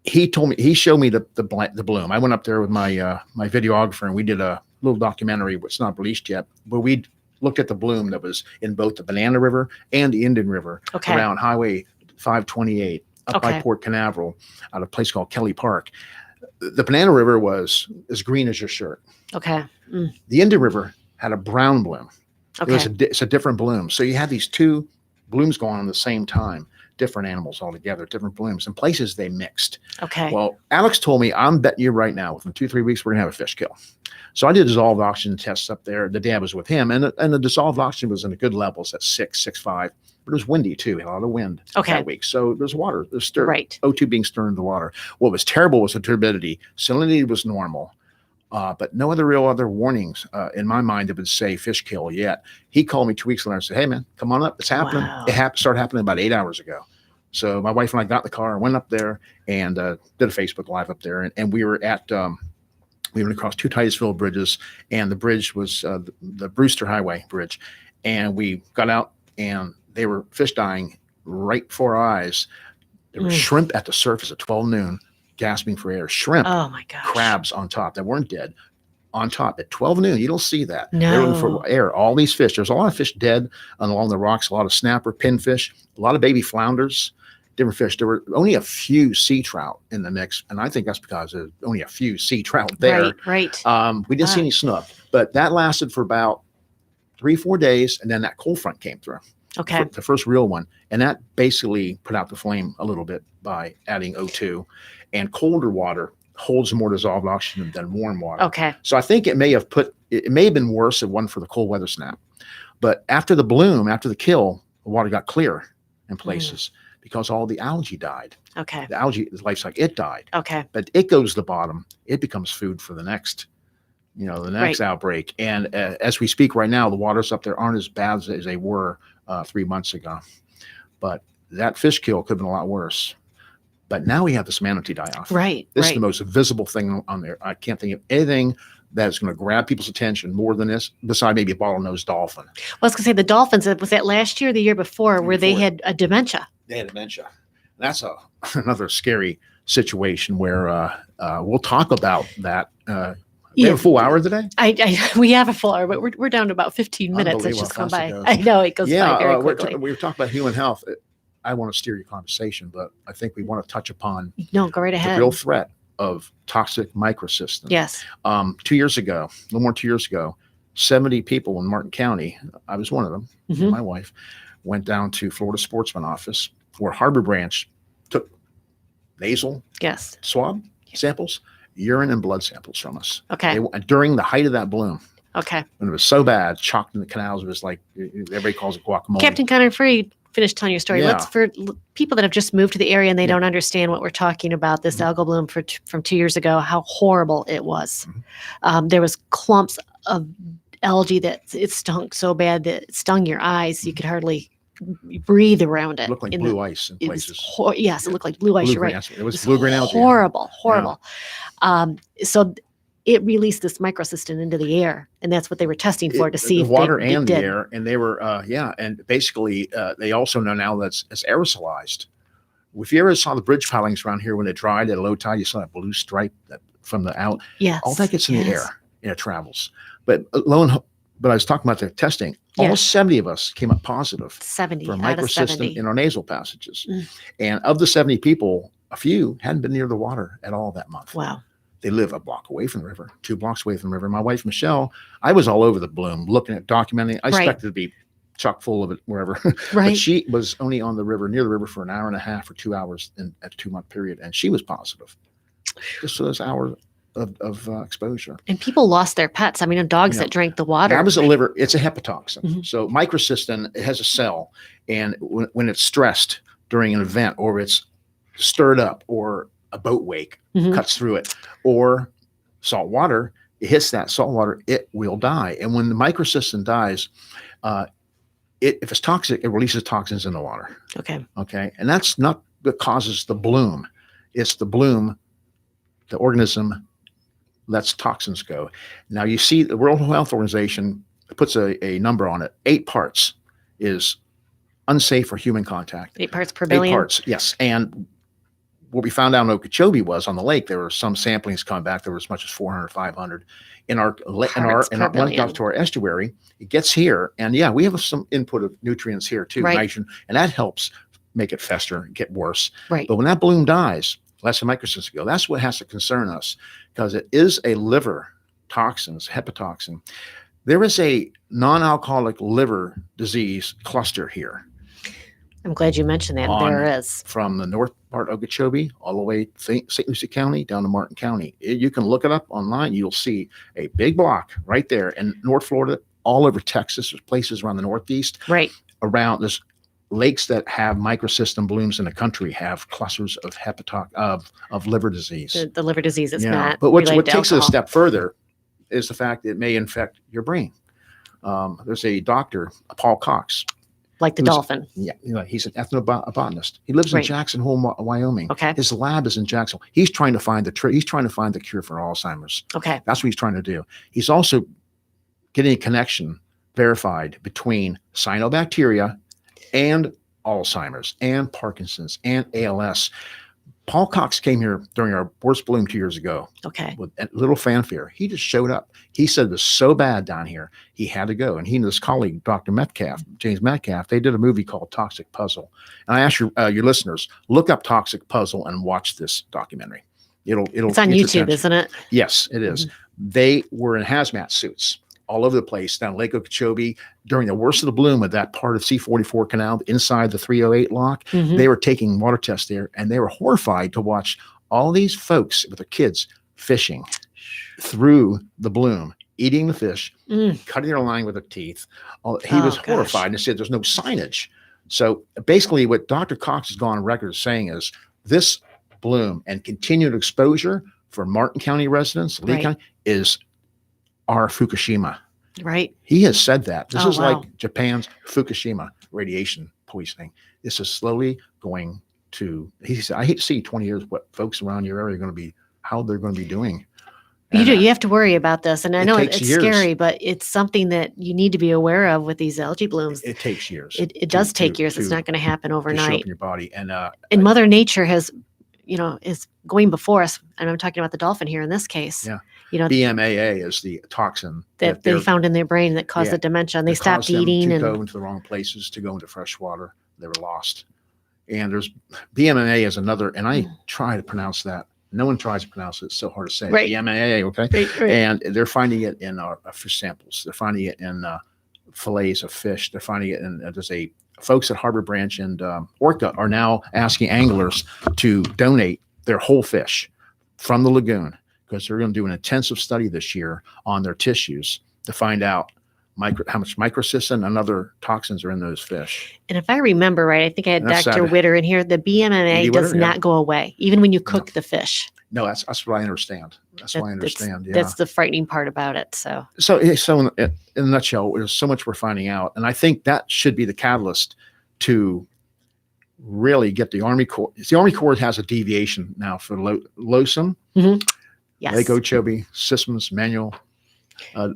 He showed me the bloom. I went up there with my my videographer, and we did a little documentary. It's not released yet, but we looked at the bloom that was in both the Banana River and the Indian River around Highway 528 up by Port Canaveral, at a place called Kelly Park. The Banana River was as green as your shirt. The Indian River had a brown bloom. It's a different bloom. So you had these two blooms going on at the same time, different animals altogether, different blooms, and places they mixed. Well, Alex told me, I'm betting you right now, within 2-3 weeks, we're going to have a fish kill. So I did dissolved oxygen tests up there. The day I was with him, and the dissolved oxygen was in a good levels at 6.5, but it was windy too. We had a lot of wind that week. So there's water, there's stir, O2 being stirred into the water. What was terrible was the turbidity. Salinity was normal. But no other warnings in my mind that would say fish kill yet. He called me 2 weeks later and said, "Hey man, come on up. It's happening." It started happening about 8 hours ago. So my wife and I got in the car and went up there and did a Facebook Live up there. And we were at we went across 2 Titusville bridges, and the bridge was the Brewster Highway Bridge. And we got out, and they were fish dying right before our eyes. There were shrimp at the surface at 12 noon. Gasping for air, shrimp, crabs on top that weren't dead, on top at 12 noon. You don't see that. They're looking for air. All these fish. There's a lot of fish dead along the rocks. A lot of snapper, pinfish, a lot of baby flounders, different fish. There were only a few sea trout in the mix, and I think that's because there's only a few sea trout there. We didn't see any snook, but that lasted for about 3-4 days, and then that cold front came through. The first real one, and that basically put out the flame a little bit by adding O2. And colder water holds more dissolved oxygen than warm water. So I think it may have been worse if it wasn't for the cold weather snap. But after the bloom, after the kill, the water got clear in places because all the algae died. The algae life cycle, it died. But it goes to the bottom. It becomes food for the next, the next outbreak. And as we speak right now, the waters up there aren't as bad as they were 3 months ago. But that fish kill could have been a lot worse. But now we have this manatee die-off. This is the most visible thing on there. I can't think of anything that's going to grab people's attention more than this, besides maybe a bottlenose dolphin. Well, I was going to say the dolphins, was that last year or the year before, where they had a dementia? They had dementia. That's another scary situation where we'll talk about that. We have a full hour today? We have a full hour, but we're down to about 15 minutes. It's just gone by. I know, it goes by very quickly. We were talking about human health. I want to steer your conversation, but I think we want to touch upon go right ahead. The real threat of toxic microsystems. 2 years ago, a little more than 2 years ago, 70 people in Martin County, I was one of them, my wife, went down to Florida Sportsman Office, where Harbor Branch took nasal swab samples, urine and blood samples from us. During the height of that bloom. When it was so bad, chalked in the canals, it was like, everybody calls it guacamole. Captain Connor, Free, finish telling your story. Let's, for people that have just moved to the area and they don't understand what we're talking about, this algal bloom from 2 years ago, how horrible it was. There was clumps of algae that it stunk so bad that it stung your eyes. You could hardly breathe around it. It looked like blue ice in places. It looked like blue ice. You're right. It was blue-green algae. Horrible. So it released this microsystem into the air, and that's what they were testing for to see if water and the air. And they were, and basically they also know now that it's aerosolized. If you ever saw the bridge pilings around here when it dried at a low tide, you saw that blue stripe from the out. All that gets in the air and it travels. But but I was talking about the testing. All 70 of us came up positive 70 for a out of 70 microsystem in our nasal passages. And of the 70 people, a few hadn't been near the water at all that month. Wow. They live a block away from the river, 2 blocks away from the river. My wife, Michelle, I was all over the bloom, looking at documenting. I expected to be chock full of it wherever. Right. But she was only on the river, near the river, for an hour and a half or 2 hours in a 2 month period, and she was positive just for those hours of exposure. And people lost their pets. I mean, dogs that drank the water. That was a liver. It's a hepatotoxin. Mm-hmm. So microcystin, it has a cell, and when it's stressed during an event, or it's stirred up, or a boat wake cuts through it, or salt water, it hits that salt water, it will die. And when the microcystin dies, if it's toxic, it releases toxins in the water. Okay. Okay. And that's not what causes the bloom. It's the bloom, the organism lets toxins go. Now you see the World Health Organization puts a number on it. 8 parts is unsafe for human contact. 8 parts per billion. 8 parts, yes. And what we found out in Okeechobee was on the lake, there were some samplings coming back. There were as much as 400, 500 in our when it got to our estuary. It gets here, and we have some input of nutrients here too, nitrogen, and that helps make it fester and get worse. Right. But when that bloom dies, less than microcysts ago, that's what has to concern us, because it is a liver toxin, it's hepatotoxin. There is a non-alcoholic liver disease cluster here. I'm glad you mentioned that. There is. From the north part of Okeechobee all the way to St. Lucie County down to Martin County. You can look it up online. You'll see a big block right there in North Florida, all over Texas. There's places around the Northeast. Right. Around there's lakes that have microcystin blooms in the country have clusters of of liver disease. The liver disease is not. But what takes alcohol. it a step further is the fact that it may infect your brain. There's a doctor, Paul Cox. Like the dolphin. Yeah, he's an ethnobotanist. He lives in Jackson Hole, Wyoming. Okay. His lab is in Jackson. He's trying to find he's trying to find the cure for Alzheimer's. Okay. That's what he's trying to do. He's also getting a connection verified between cyanobacteria and Alzheimer's and Parkinson's and ALS. Paul Cox came here during our worst bloom 2 years ago. Okay. With a little fanfare. He just showed up. He said it was so bad down here, he had to go. And he and his colleague, Dr. James Metcalf, they did a movie called Toxic Puzzle. And I ask your listeners, look up Toxic Puzzle and watch this documentary. It'll It's on YouTube, isn't it? Yes, it is. They were in hazmat suits all over the place down Lake Okeechobee during the worst of the bloom of that part of C-44 canal inside the 308 lock. They were taking water tests there, and they were horrified to watch all these folks with their kids fishing through the bloom, eating the fish, cutting their line with their teeth. He was horrified and said there's no signage. So basically what Dr. Cox has gone on record as saying is this bloom and continued exposure for Martin County residents, Lee County, is our Fukushima. Right. He has said that. This is wow. like Japan's Fukushima radiation poisoning. This is slowly going to, he said, I hate to see 20 years what folks around your area are going to be, how they're going to be doing. And, You have to worry about this. And I know it's years. scary, but it's something that you need to be aware of with these algae blooms. It takes years. It does take years. It's not going to happen to show up overnight. in your body. And Mother Nature has, is going before us. And I'm talking about the dolphin here in this case. Yeah. BMAA is the toxin that they found in their brain that caused the dementia, and they stopped eating to and go into the wrong places, to go into fresh water. They were lost. And there's BMAA is another, and I try to pronounce that. No one tries to pronounce it. It's so hard to say. Right. BMAA, okay? Right. And they're finding it in our fish samples. They're finding it in fillets of fish. They're finding it in, there's folks at Harbor Branch and Orca are now asking anglers to donate their whole fish from the lagoon, because they're going to do an intensive study this year on their tissues to find out how much microcystin and other toxins are in those fish. And if I remember right, I think I had That's Dr. sad. Witter in here. The BMAA does not go away, even when you cook the fish. No, that's what I understand. That's what I understand. That's the frightening part about it. So in a nutshell, there's so much we're finding out. And I think that should be the catalyst to really get the Army Corps. The Army Corps has a deviation now for LOSM. Yes. Lake Okeechobee Systems Manual. I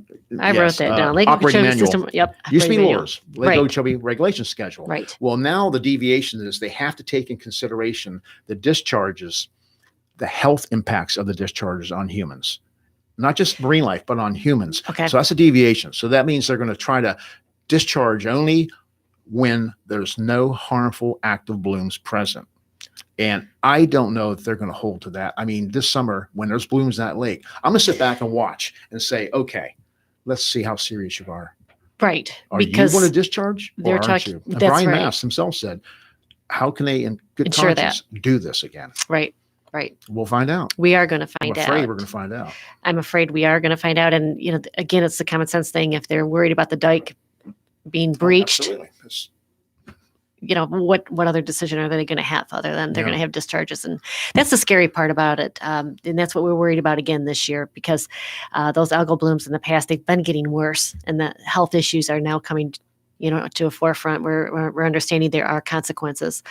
wrote that down. Lake Operating Okeechobee manual. System. Yep. Used to be operating LORS, Lake Okeechobee Regulation Schedule. Right. Well, now the deviation is they have to take in consideration the discharges, the health impacts of the discharges on humans, not just marine life, but on humans. Okay. So that's a deviation. So that means they're going to try to discharge only when there's no harmful active blooms present. And I don't know if they're going to hold to that. I mean, this summer, when there's blooms in that lake, I'm going to sit back and watch and say, okay, let's see how serious you are. Right. Are Because you going to discharge or they're aren't talking. you? And That's Brian right. Mast himself said, how can they in good Ensure conscience do this again? Right. Right. We'll find out. We are going to I'm find afraid out. we're going to find out. I'm afraid we are going to find out. And, again, it's the common sense thing. If they're worried about the dike being breached, Absolutely. It's- what other decision are they going to have other than they're Yeah. going to have discharges? And that's the scary part about it. And that's what we're worried about again this year, because those algal blooms in the past, they've been getting worse, and the health issues are now coming to a forefront. We're understanding there are consequences.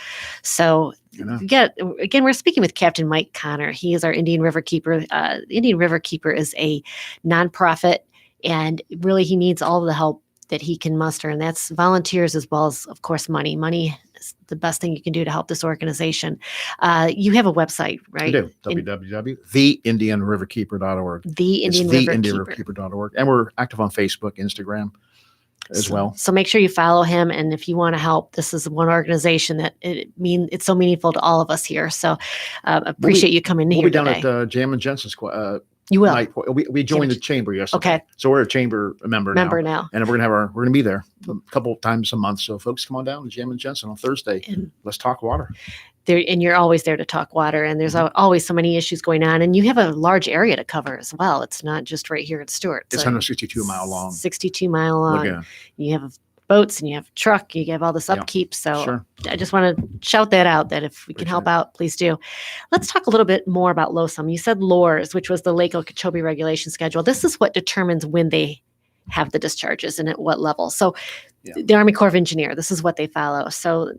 So again, we're speaking with Captain Mike Connor. He is our Indian River Keeper. Indian River Keeper is a nonprofit, and really he needs all of the help that he can muster, and that's volunteers as well as, of course, money. Money is the best thing you can do to help this organization. You have a website, right? I do. www.theindianriverkeeper.org. The It's Indian River Keeper. theindianriverkeeper.org. And we're active on Facebook, Instagram as well. So make sure you follow him, and if you want to help, this is one organization that it's so meaningful to all of us here. So appreciate you coming We'll here be down today. at Jam and Jensen's You will. night. We joined the chamber yesterday. Okay. So we're a chamber member now. and we're gonna be there a couple times a month. So folks, come on down to Jam and Jensen on Thursday. And let's talk water. and you're always there to talk water, and there's always so many issues going on, and you have a large area to cover as well. It's not just right here at Stewart. It's 162 mile long. 62-mile long. Lagoon. You have boats and you have a truck, you have all this upkeep. So Sure. I just want to shout that out, that if we can help out, please do. Let's talk a little bit more about LOSUM. You said LORS, which was the Lake Okeechobee Regulation Schedule. This is what determines when they have the discharges and at what level. So the Army Corps of Engineer, this is what they follow. So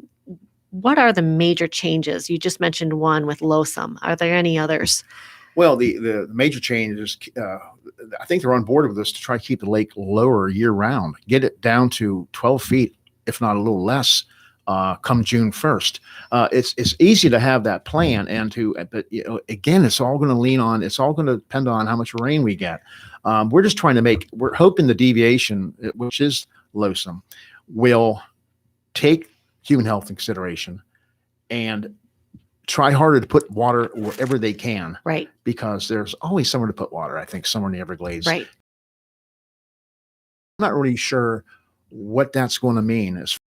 what are the major changes? You just mentioned one with LOSUM. Are there any others? Well, the major change is, I think they're on board with this to try to keep the lake lower year round, get it down to 12 feet, if not a little less, come June 1st. It's easy to have that plan but again, it's all going to depend on how much rain we get. We're hoping the deviation, which is LOSUM, will take human health in consideration and try harder to put water wherever they can. Right. Because there's always somewhere to put water, I think, somewhere in the Everglades. Right. I'm not really sure what that's going to mean as far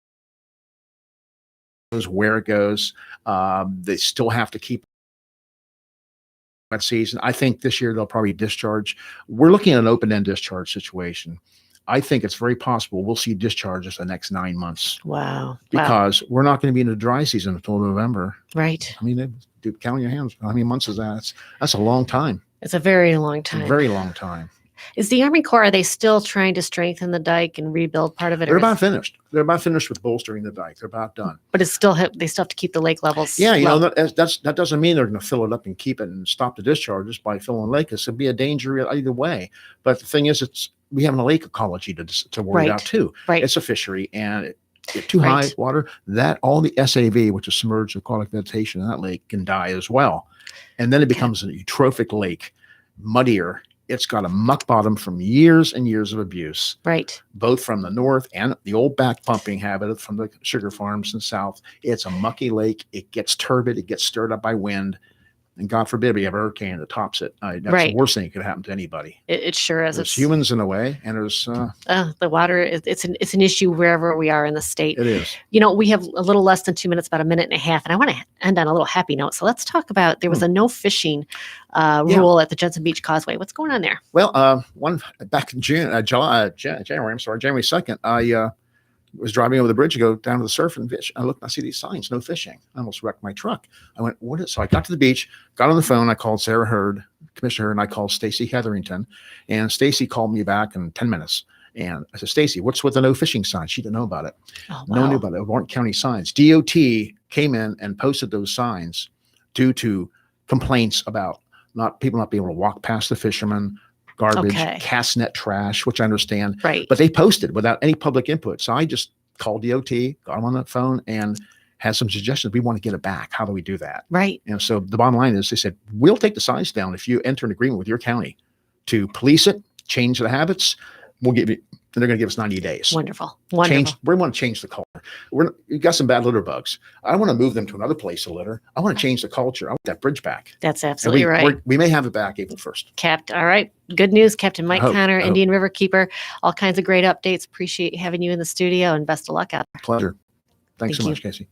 as where it goes. They still have to keep that season. I think this year they'll probably discharge. We're looking at an open-end discharge situation. I think it's very possible we'll see discharges the next 9 months. Wow. Because we're not going to be in the dry season until November. Right. I mean, count on your hands. How many months is that? That's a long time. It's a very long time. A very long time. Is the Army Corps, are they still trying to strengthen the dike and rebuild part of it? They're about finished. They're about finished with bolstering the dike. They're about done. But they still have to keep the lake levels. Yeah, low. that doesn't mean they're going to fill it up and keep it and stop the discharges by filling the lake. This would be a danger either way. But the thing is, we have a lake ecology to worry about too. Right. It's a fishery, and too high water, that all the SAV, which is submerged aquatic vegetation in that lake, can die as well. And then it becomes a eutrophic lake, muddier. It's got a muck bottom from years and years of abuse. Right. Both from the north and the old back pumping habit from the sugar farms in the south. It's a mucky lake. It gets turbid. It gets stirred up by wind. And God forbid we have a hurricane that tops it. That's the worst thing that could happen to anybody. It sure is. There's humans in a way, and there's the water. It's an issue wherever we are in the state. It is. We have a little less than 2 minutes, about a minute and a half, and I want to end on a little happy note. So let's talk about, there was a no fishing rule at the Jensen Beach Causeway. What's going on there? Well, back in January 2nd, I was driving over the bridge to go down to the surf and fish. I see these signs, no fishing. I almost wrecked my truck. I went, what is, so I got to the beach, got on the phone. I called Sarah Hurd, Commissioner Hurd, and I called Stacy Hetherington, and Stacy called me back in 10 minutes. And I said, Stacy, what's with the no fishing sign? She didn't know about it. Oh, wow. No one knew about it. It weren't county signs. DOT came in and posted those signs due to complaints about people not being able to walk past the fishermen, garbage, cast net trash, which I understand. Right. But they posted without any public input. So I just called DOT, got them on the phone, and had some suggestions. We want to get it back. How do we do that? Right. And so the bottom line is, they said, we'll take the signs down if you enter an agreement with your county to police it, change the habits. We'll give you and they're going to give us 90 days. Wonderful. Wonderful. We want to change the culture. You got some bad litter bugs. I don't want to move them to another place to litter. I want to change the culture. I want that bridge back. That's absolutely right. We may have it back April 1st. All right. Good news, Captain Mike Connor, I hope. Indian River Keeper. All kinds of great updates. Appreciate having you in the studio, and best of luck out there. Pleasure. Thanks Thank so you. much, Casey.